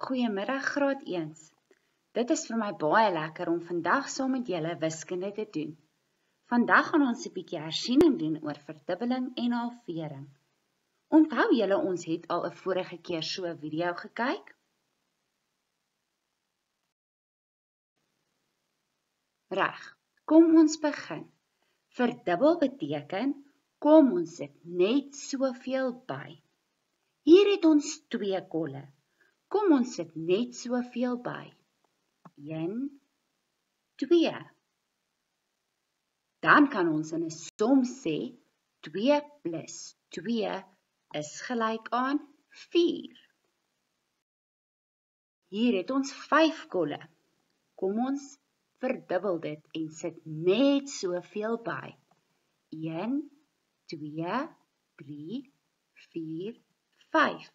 Goeiemiddag graad 1. Dit is vir my baie lekker om vandag saam met julle wiskunde te doen. Vandag gaan ons 'n bietjie hersiening doen oor verdubbeling en halvering. Onthou julle ons het al 'n vorige keer so 'n video gekyk? Reg, kom ons begin. Verdubbel beteken, kom ons sit net soveel by. Hier het ons 2 kolle. Kom ons sit net soveel by. 1, 2. Dan kan ons in 'n som sê, 2 plus 2 is gelyk aan 4. Hier het ons 5 kolle. Kom ons verdubbel dit en sit net soveel by. 1, 2, 3, 4, 5.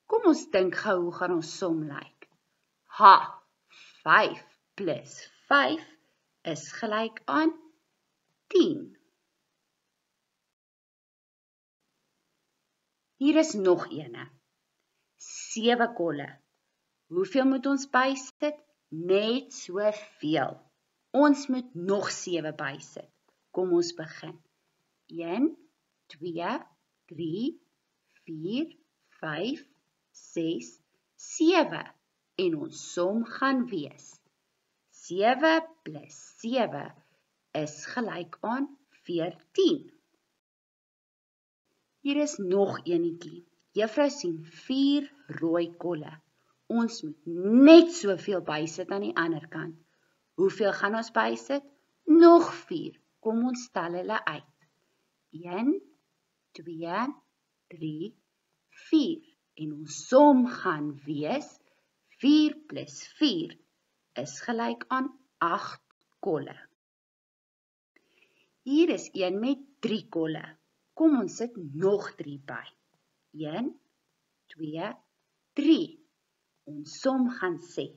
Kom ons dink gou hoe gaan ons som lyk. 5 plus 5 is gelyk aan 10. Hier is nog eene. 7 kolle. Hoeveel moet ons bysit? Net soveel. Ons moet nog 7 bysit. Kom ons begin. 1, 2, 3, 4, 5, 6, 7. En ons som gaan wees. 7 plus 7 is gelyk aan 14. Hier is nog enetjie. Juffrou sien 4 rooi kolle. Ons moet net soveel bysit aan die ander kant. Hoeveel gaan ons bysit? Nog 4. Kom ons tel hulle uit. 1, 2, 3, 4. En ons som gaan wees 4 plus 4 is gelyk aan 8 kolle. Hier is een met 3 kolle. Kom ons sit nog 3 by. 1, 2, 3. Ons som gaan sê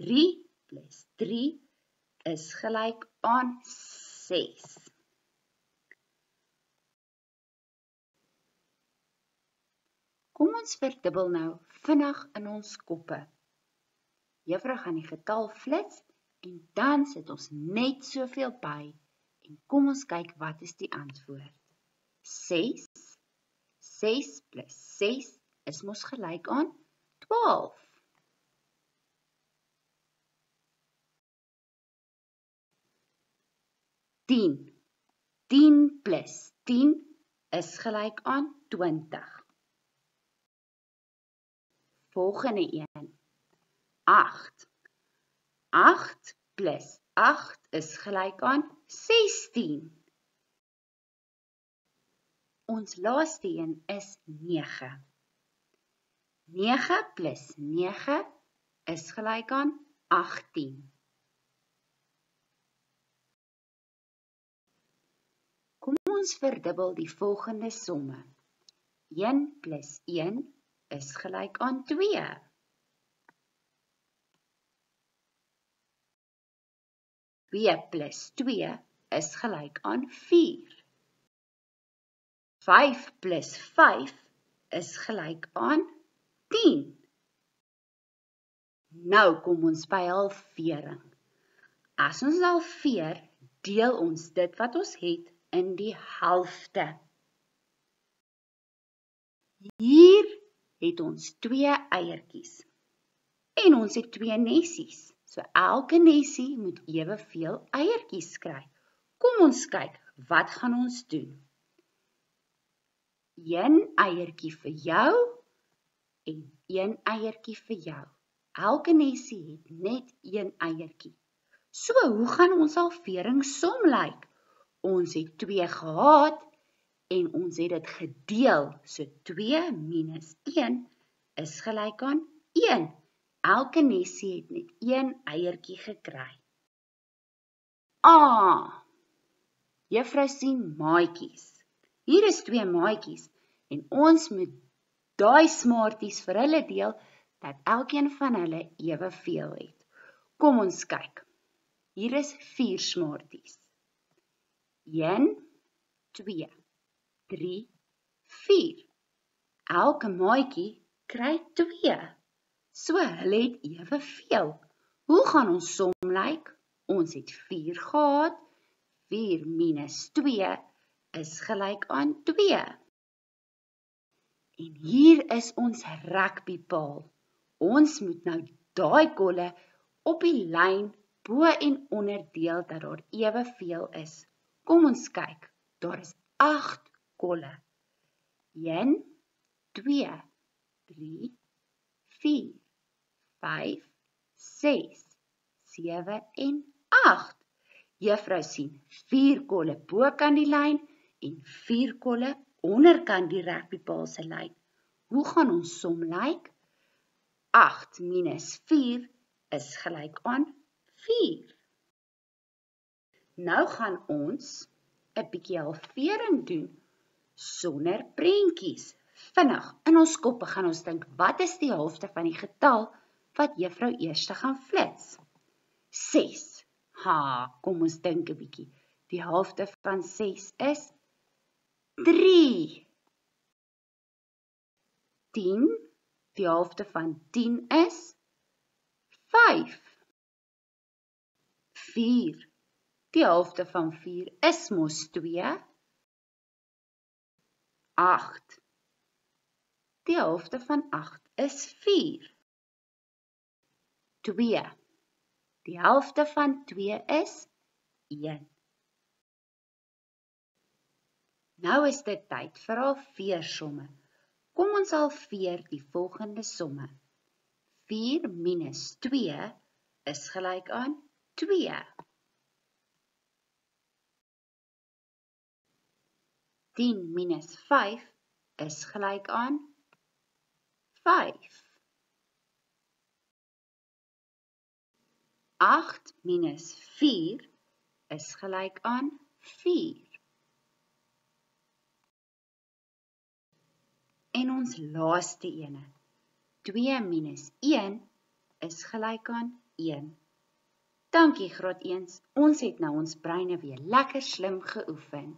3 plus 3 is gelyk aan 6. Kom ons verdubbel nou vinnig in ons koppe. Juffrou gaan die getal flits en dan sit ons net soveel by. En kom ons kyk wat is die antwoord. 6. 6 plus 6 is mos gelyk aan 12. Tien. 10 plus 10 is gelyk aan 20. Volgende een. 8. 8 plus 8 is gelyk aan 16. Ons laaste een is 9. 9 plus 9 is gelyk aan 18. Kom ons verdubbel die volgende somme. 1 plus 1 is gelyk aan 2. 2 plus 2 is gelyk aan 4. 5 plus 5 is gelyk aan 10. Nou kom ons by halvering. As ons halveer, deel ons dit wat ons het in die helfte. Hier het ons 2 eiertjies. En ons het 2 nessies. So elke nessie moet eweveel eiertjies kry. Kom ons kyk, wat gaan ons doen? 1 eiertjie vir jou en 1 eiertjie vir jou. Elke nessie het net 1 eiertjie. So, hoe gaan ons halveringssom lyk? Ons het 2 gehad en ons het dit gedeel. So 2 minus 1 is gelyk aan 1. Elke nessie het net 1 eiertjie gekry. Juffrou sien maatjies. Hier is 2 maatjies en ons moet daai smarties vir hulle deel dat elkeen van hulle eweveel het. Kom ons kyk. Hier is 4 smarties. 1, 2, 3, 4. Elke maatjie kry 2. So hulle het eweveel. Hoe gaan ons som lyk? Ons het 4 gehad. 4 minus 2 is gelyk aan 2. En hier is ons rugbypaal. Ons moet nou daai kolle op die lyn bo en onder deel dat daar eweveel is. Kom ons kyk, daar is 8 kolle. 1, 2, 3, 4, 5, 6, 7 en 8. Juffrou sien 4 kolle bokant die lyn en 4 kolle onderkant die rugbypaal se lyn. Hoe gaan ons som lyk? 8 minus 4 is gelyk aan 4. Nou gaan ons 'n bietjie halvering doen sonder prentjies. Vinnig, in ons koppe gaan ons dink, wat is die helfte van die getal wat juffrou eers gaan flits? 6. Kom ons dink 'n bietjie. Die helfte van 6 is 3. 10. Die helfte van 10 is 5. 4. Die helfte van 4 is mos 2. 8. Die helfte van 8 is 4. 2. Die helfte van 2 is 1. Nou is dit tyd vir halveersomme. Kom ons halveer die volgende somme. 4 minus 2 is gelyk aan 2. 10 minus 5 is gelyk aan 5. 8 minus 4 is gelyk aan 4. En ons laaste ene, 2 minus 1 is gelyk aan 1. Dankie graad 1, ons het nou ons breine weer lekker slim geoefen.